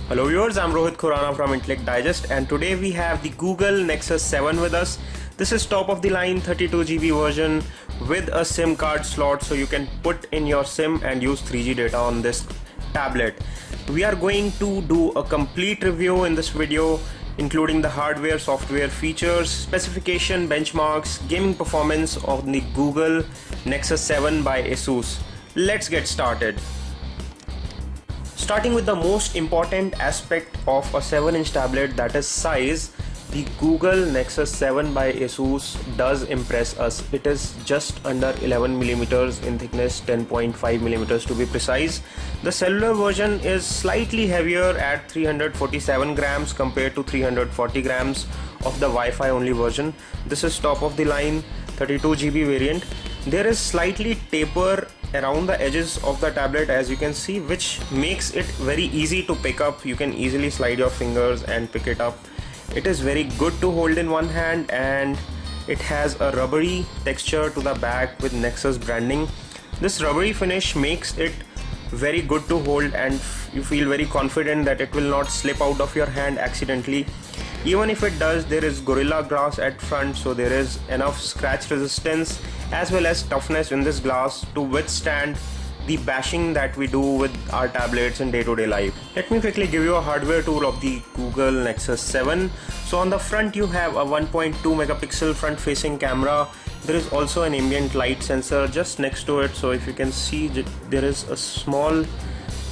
Hello viewers, I'm Rohit Khurana from Intellect Digest, and today we have the Google Nexus 7 with us. This is top of the line 32GB version with a SIM card slot, so you can put in your SIM and use 3G data on this tablet. We are going to do a complete review in this video, including the hardware, software features, specification, benchmarks, gaming performance of the Google Nexus 7 by ASUS. Let's get started. Starting with the most important aspect of a 7-inch tablet, that is size, the Google Nexus 7 by ASUS does impress us. It is just under 11mm in thickness, 10.5mm to be precise. The cellular version is slightly heavier at 347 grams compared to 340 grams of the Wi-Fi only version. This is top of the line 32GB variant. There is slightly taper around the edges of the tablet, as you can see, which makes it very easy to pick up. You can easily slide your fingers and pick it up. It is very good to hold in one hand, and it has a rubbery texture to the back with Nexus branding. This rubbery finish makes it very good to hold, and you feel very confident that it will not slip out of your hand accidentally. Even if it does, there is Gorilla Glass at front, so there is enough scratch resistance as well as toughness in this glass to withstand the bashing that we do with our tablets in day-to-day life. Let me quickly give you a hardware tour of the Google Nexus 7. So on the front you have a 1.2 megapixel front facing camera. There is also an ambient light sensor just next to it, so if you can see, there is a small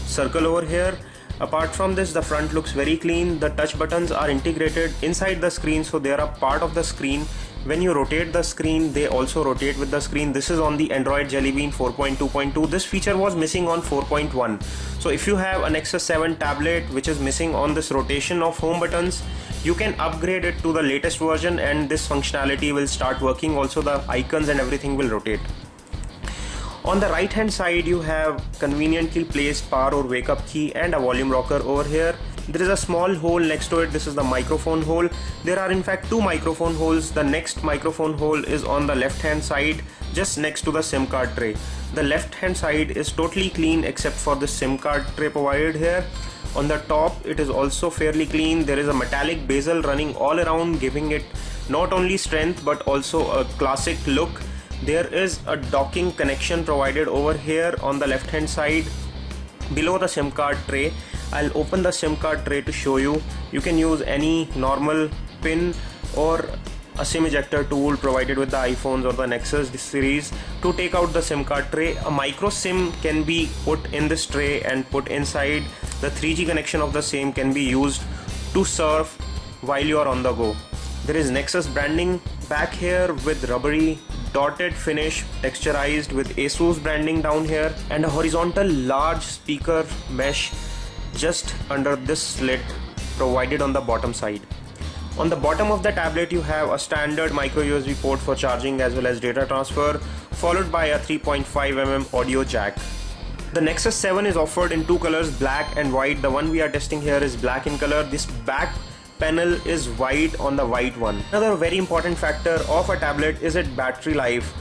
circle over here. Apart from this, the front looks very clean. The touch buttons are integrated inside the screen, so they are a part of the screen. When you rotate the screen, they also rotate with the screen. This is on the Android Jelly Bean 4.2.2. This feature was missing on 4.1. So if you have a Nexus 7 tablet which is missing on this rotation of home buttons, you can upgrade it to the latest version and this functionality will start working. Also, the icons and everything will rotate. On the right hand side, you have conveniently placed power or wake up key and a volume rocker over here. There is a small hole next to it. This is the microphone hole. There are in fact two microphone holes. The next microphone hole is on the left hand side, just next to the SIM card tray. The left hand side is totally clean except for the SIM card tray provided here. On the top, it is also fairly clean. There is a metallic bezel running all around, giving it not only strength but also a classic look. There is a docking connection provided over here on the left hand side below the SIM card tray. I'll open the SIM card tray to show you. You can use any normal pin or a SIM ejector tool provided with the iPhones or the Nexus series to take out the SIM card tray. A micro SIM can be put in this tray and put inside. The 3G connection of the same can be used to surf while you are on the go. There is Nexus branding back here with rubbery dotted finish texturized with ASUS branding down here, and a horizontal large speaker mesh just under this slit provided on the bottom side. On the bottom of the tablet you have a standard micro USB port for charging as well as data transfer, followed by a 3.5mm audio jack. The Nexus 7 is offered in two colors, black and white. The one we are testing here is black in color. This back panel is white on the white one. Another very important factor of a tablet is its battery life.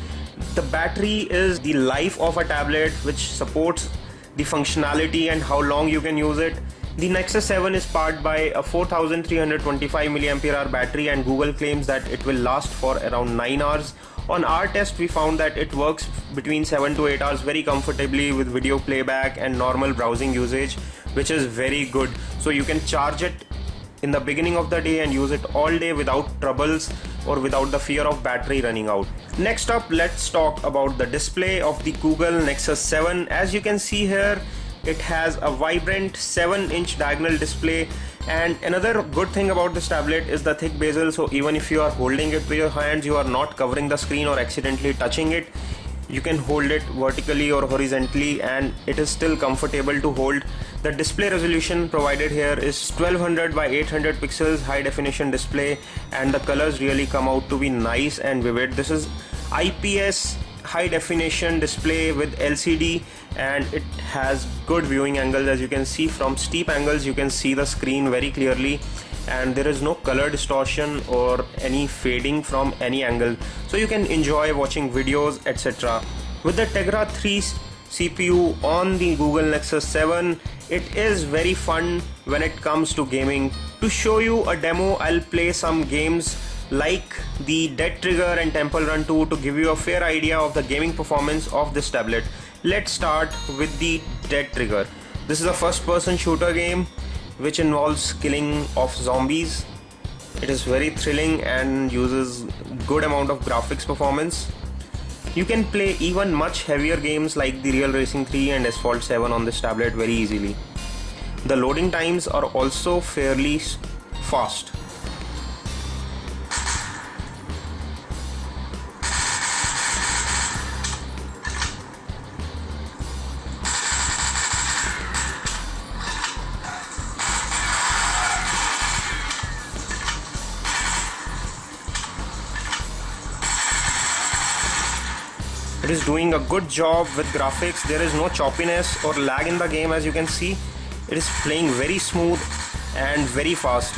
The battery is the life of a tablet, which supports the functionality and how long you can use it. The Nexus 7 is powered by a 4325 mAh battery, and Google claims that it will last for around 9 hours. On our test, we found that it works between 7 to 8 hours very comfortably with video playback and normal browsing usage, which is very good. So you can charge it in the beginning of the day and use it all day without troubles or without the fear of battery running out. Next up, let's talk about the display of the Google Nexus 7. As you can see here, it has a vibrant 7-inch diagonal display, and another good thing about this tablet is the thick bezel, so even if you are holding it with your hands, you are not covering the screen or accidentally touching it. You can hold it vertically or horizontally and it is still comfortable to hold. The display resolution provided here is 1200 by 800 pixels high definition display, and the colors really come out to be nice and vivid. This is IPS high definition display with LCD, and it has good viewing angles. As you can see, from steep angles you can see the screen very clearly, and there is no color distortion or any fading from any angle, so you can enjoy watching videos, etc. With the Tegra 3 CPU on the Google Nexus 7. It is very fun when it comes to gaming. To show you a demo, I'll play some games like the Dead Trigger and Temple Run 2 to give you a fair idea of the gaming performance of this tablet. Let's start with the Dead Trigger. This is a first-person shooter game which involves killing of zombies. It is very thrilling and uses good amount of graphics performance. You can play even much heavier games like the Real Racing 3 and Asphalt 7 on this tablet very easily. The loading times are also fairly fast. It is doing a good job with graphics. There is no choppiness or lag in the game, as you can see. It is playing very smooth and very fast.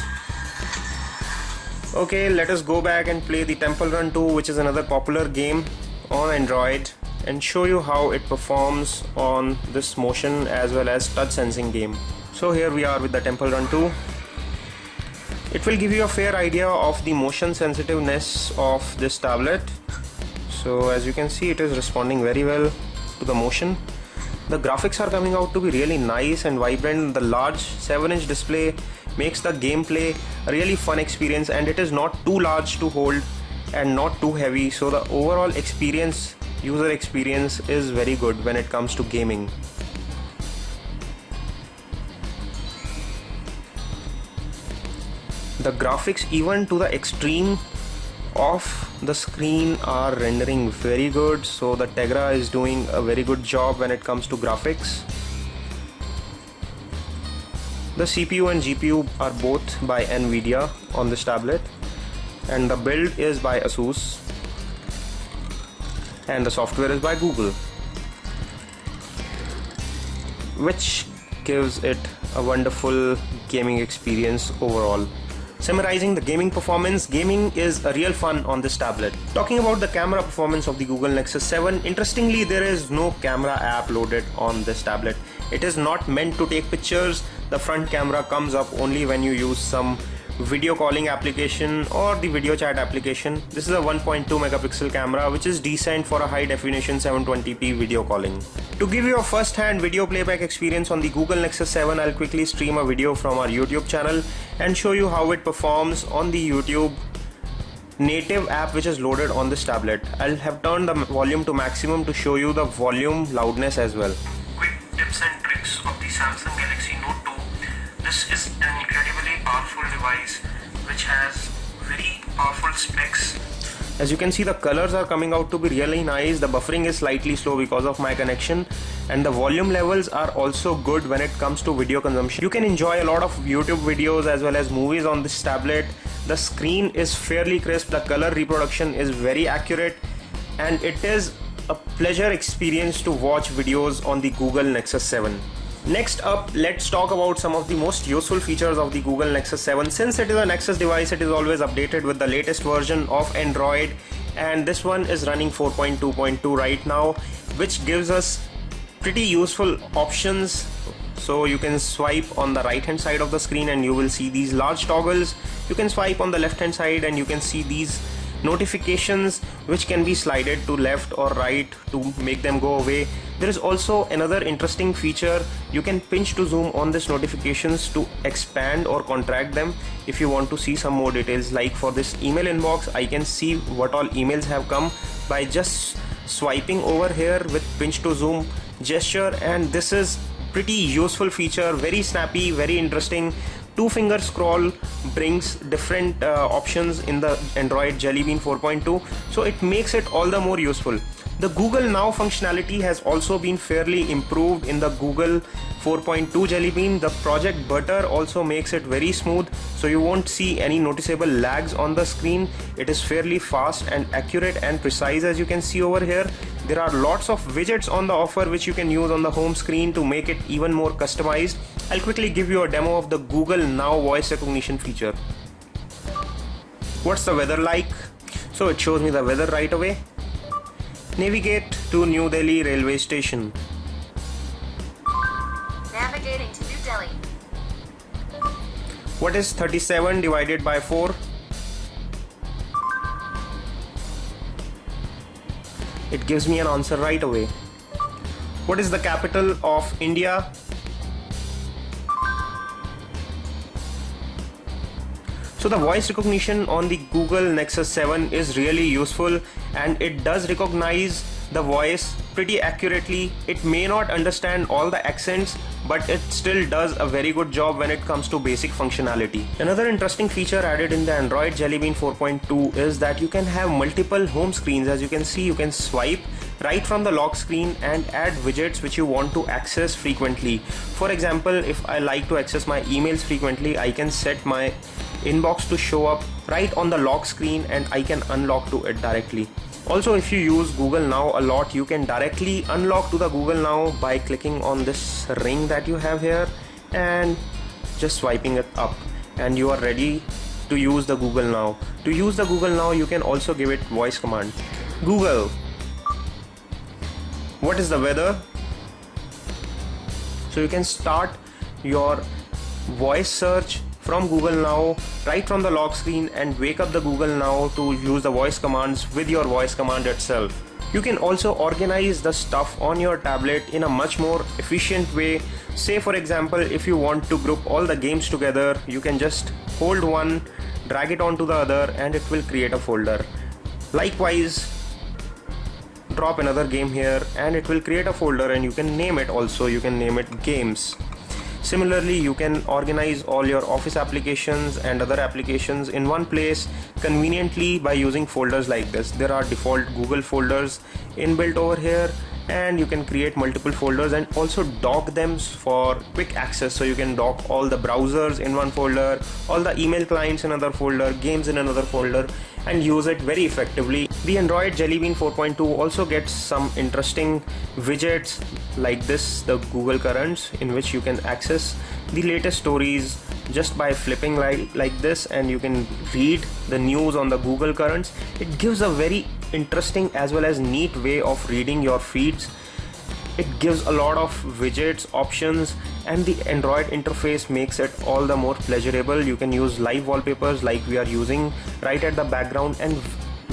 Okay, let us go back and play the Temple Run 2, which is another popular game on Android, and show you how it performs on this motion as well as touch sensing game. So here we are with the Temple Run 2. It will give you a fair idea of the motion sensitiveness of this tablet. So as you can see, it is responding very well to the motion. The graphics are coming out to be really nice and vibrant. The large 7-inch display makes the gameplay a really fun experience, and it is not too large to hold and not too heavy. So the overall experience, user experience, is very good when it comes to gaming. The graphics, even to the extreme of the screen, are rendering very good. So the Tegra is doing a very good job when it comes to graphics. The CPU and GPU are both by Nvidia on this tablet, and the build is by ASUS, and the software is by Google, which gives it a wonderful gaming experience overall. Summarizing the gaming performance, gaming is a real fun on this tablet. Talking about the camera performance of the Google Nexus 7, interestingly, there is no camera app loaded on this tablet. It is not meant to take pictures. The front camera comes up only when you use some video calling application or the video chat application. This is a 1.2 megapixel camera, which is decent for a high definition 720p video calling. To give you a first-hand video playback experience on the Google Nexus 7, I'll quickly stream a video from our YouTube channel and show you how it performs on the YouTube native app which is loaded on this tablet. I'll have turned the volume to maximum to show you the volume loudness as well. Quick tips and tricks of the Samsung Galaxy Note 2. This is an incredibly powerful device which has very powerful specs. As you can see, the colors are coming out to be really nice. The buffering is slightly slow because of my connection, and the volume levels are also good when it comes to video consumption. You can enjoy a lot of YouTube videos as well as movies on this tablet. The screen is fairly crisp, the color reproduction is very accurate, and it is a pleasure experience to watch videos on the Google Nexus 7. Next up, let's talk about some of the most useful features of the Google Nexus 7. Since it is a Nexus device, it is always updated with the latest version of Android, and this one is running 4.2.2 right now, which gives us pretty useful options. So you can swipe on the right hand side of the screen and you will see these large toggles. You can swipe on the left hand side and you can see these notifications which can be slided to left or right to make them go away. There is also another interesting feature. You can pinch to zoom on these notifications to expand or contract them if you want to see some more details. Like for this email inbox, I can see what all emails have come by just swiping over here with pinch to zoom gesture, and this is pretty useful feature, very snappy, very interesting. Two-finger scroll brings different options in the Android Jelly Bean 4.2, so it makes it all the more useful. The Google Now functionality has also been fairly improved in the Google 4.2 Jelly Bean. The Project Butter also makes it very smooth, so you won't see any noticeable lags on the screen. It is fairly fast and accurate and precise, as you can see over here. There are lots of widgets on the offer which you can use on the home screen to make it even more customized. I'll quickly give you a demo of the Google Now voice recognition feature. What's the weather like? So it shows me the weather right away. Navigate to New Delhi railway station. What is 37 divided by 4? It gives me an answer right away. What is the capital of India? So the voice recognition on the Google Nexus 7 is really useful, and it does recognize the voice pretty accurately. It may not understand all the accents, but it still does a very good job when it comes to basic functionality. Another interesting feature added in the Android Jelly Bean 4.2 is that you can have multiple home screens. As you can see, you can swipe right from the lock screen and add widgets which you want to access frequently. For example, if I like to access my emails frequently, I can set my inbox to show up right on the lock screen and I can unlock to it directly. Also, if you use Google Now a lot, you can directly unlock to the Google Now by clicking on this ring that you have here and just swiping it up, and you are ready to use the Google Now. To use the Google Now, you can also give it voice command. Google, what is the weather? So you can start your voice search from Google Now right from the lock screen and wake up the Google Now to use the voice commands with your voice command itself. You can also organize the stuff on your tablet in a much more efficient way. Say for example, if you want to group all the games together, you can just hold one, drag it onto the other, and it will create a folder. Likewise, drop another game here and it will create a folder, and you can name it also. You can name it games. Similarly, you can organize all your office applications and other applications in one place conveniently by using folders like this. There are default Google folders inbuilt over here, and you can create multiple folders and also dock them for quick access. So you can dock all the browsers in one folder, all the email clients in another folder, games in another folder, and use it very effectively. The Android Jelly Bean 4.2 also gets some interesting widgets like this, the Google Currents, in which you can access the latest stories just by flipping like this, and you can read the news on the Google Currents. It gives a very interesting as well as neat way of reading your feeds. It gives a lot of widgets, options, and the Android interface makes it all the more pleasurable. You can use live wallpapers like we are using right at the background, and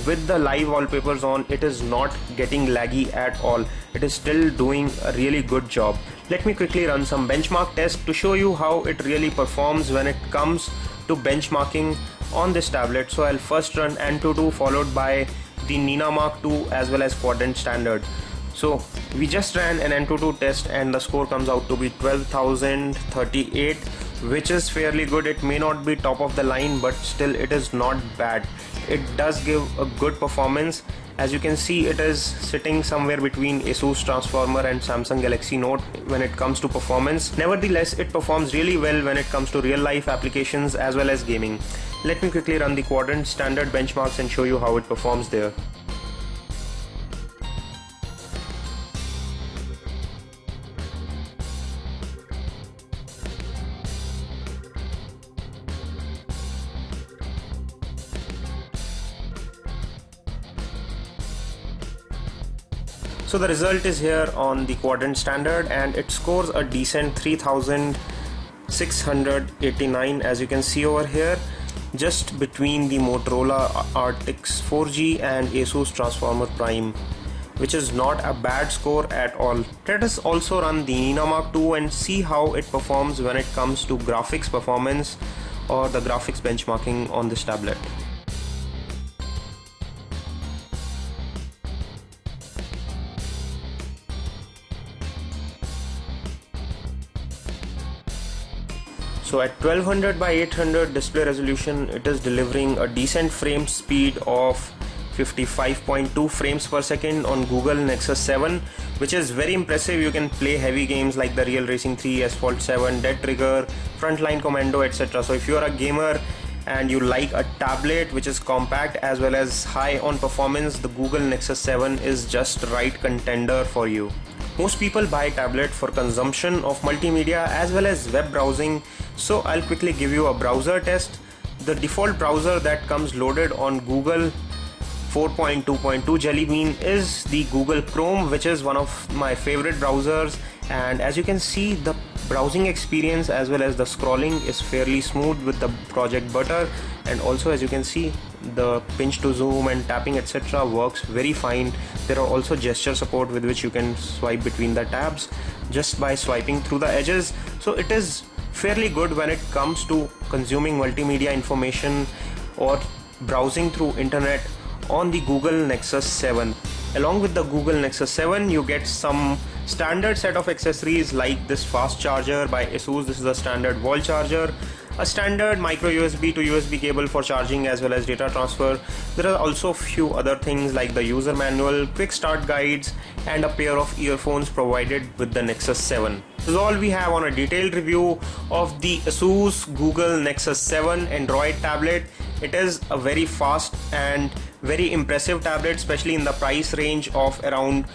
with the live wallpapers on, it is not getting laggy at all. It is still doing a really good job. Let me quickly run some benchmark tests to show you how it really performs when it comes to benchmarking on this tablet. So I'll first run Antutu, followed by the Nina Mark II as well as Quadrant Standard. So we just ran an Antutu test and the score comes out to be 12,038, which is fairly good. It may not be top of the line, but still it is not bad. It does give a good performance. As you can see, it is sitting somewhere between Asus Transformer and Samsung Galaxy Note when it comes to performance. Nevertheless, it performs really well when it comes to real life applications as well as gaming. Let me quickly run the Quadrant Standard benchmarks and show you how it performs there. So the result is here on the Quadrant Standard, and it scores a decent 3,689, as you can see over here, just between the Motorola Arctis 4G and Asus Transformer Prime, which is not a bad score at all. Let us also run the Nina Mark II and see how it performs when it comes to graphics performance or the graphics benchmarking on this tablet. So at 1200 by 800 display resolution, it is delivering a decent frame speed of 55.2 frames per second on Google Nexus 7, which is very impressive. You can play heavy games like the Real Racing 3, Asphalt 7, Dead Trigger, Frontline Commando, etc. So if you are a gamer and you like a tablet which is compact as well as high on performance, the Google Nexus 7 is just right contender for you. Most people buy a tablet for consumption of multimedia as well as web browsing, so I'll quickly give you a browser test. The default browser that comes loaded on Google 4.2.2 Jelly Bean is the Google Chrome, which is one of my favorite browsers, And as you can see, the browsing experience as well as the scrolling is fairly smooth with the Project Butter, and also as you can see, the pinch to zoom and tapping etc. works very fine. There are also gesture support with which you can swipe between the tabs just by swiping through the edges. So it is fairly good when it comes to consuming multimedia information or browsing through internet on the Google Nexus 7. Along with the Google Nexus 7, you get some standard set of accessories like this fast charger by ASUS. This is a standard wall charger, a standard micro USB to USB cable for charging as well as data transfer. There are also a few other things like the user manual, quick start guides, and a pair of earphones provided with the Nexus 7. This is all we have on a detailed review of the ASUS Google Nexus 7 Android tablet. It is a very fast and very impressive tablet, especially in the price range of around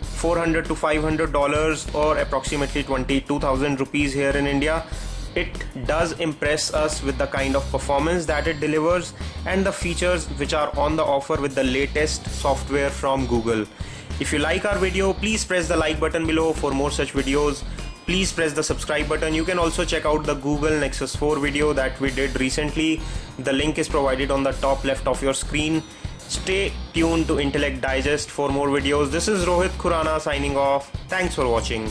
$400 to $500 or approximately 22,000 rupees here in India. It does impress us with the kind of performance that it delivers and the features which are on the offer with the latest software from Google. If you like our video, please press the like button below for more such videos. Please press the subscribe button. You can also check out the Google Nexus 4 video that we did recently. The link is provided on the top left of your screen. Stay tuned to Intellect Digest for more videos. This is Rohit Khurana signing off. Thanks for watching.